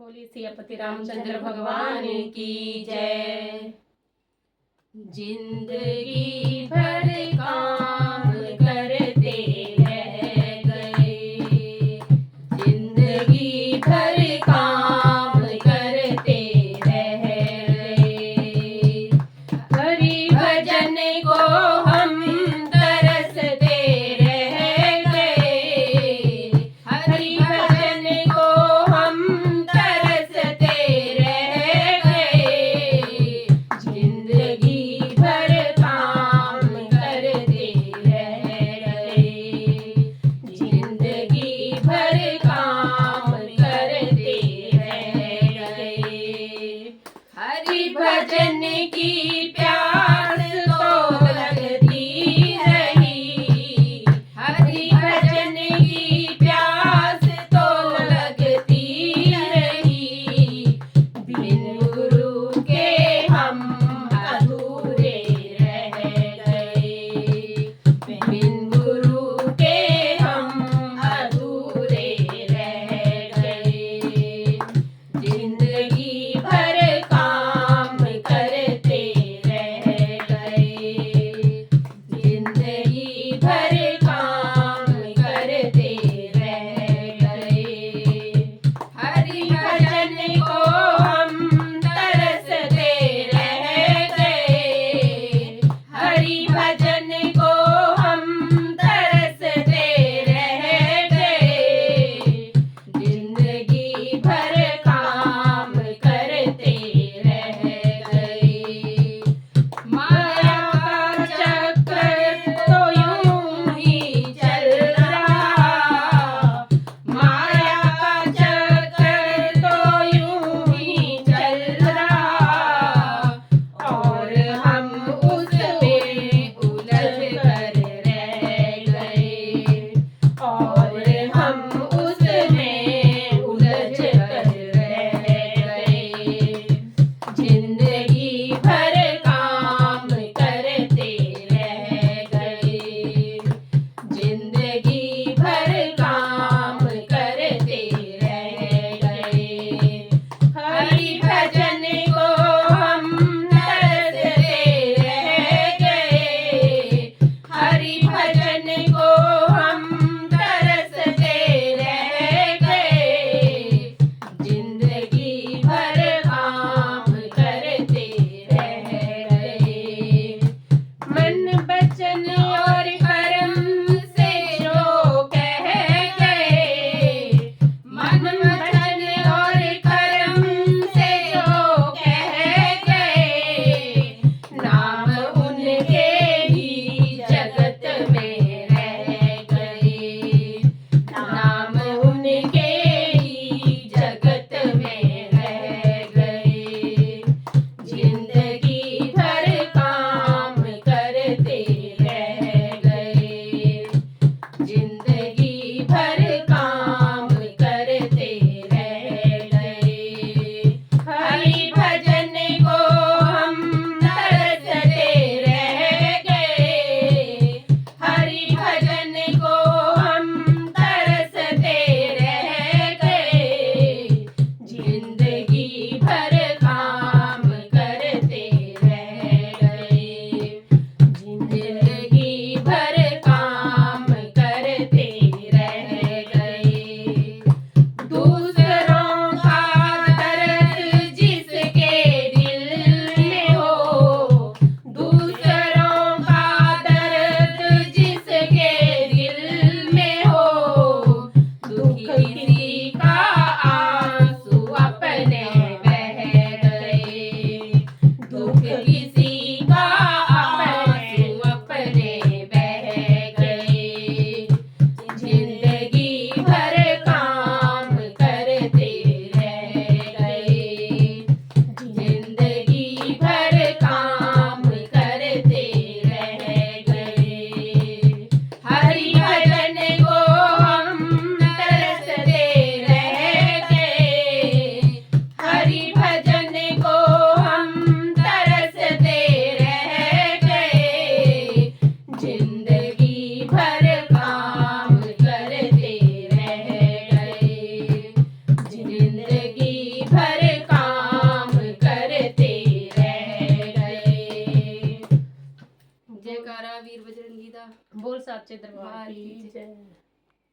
बोलिए सियापति रामचंद्र भगवान की जय। जिंदगी भर काम करते रह गए, जिंदगी भर काम करते रह गए। हरि भजन को हम तरसते रह गए, हरि भजन को हम तरसते रह गए। जिंदगी भर काम करते रह गए, जिंदगी भर काम करते रह गए। हरि भजन की प्यास तो लगती रही, हरि भजन की प्यास तो लगती रही। बिन गुरु के हम अधूरे रह गए, बिन गुरु के हम अधूरे रह गए। जिंदगी भर काम करते ਵੀਰ ਬਜਰੰਗੀ ਦਾ। बोल साचे दरबार की जय।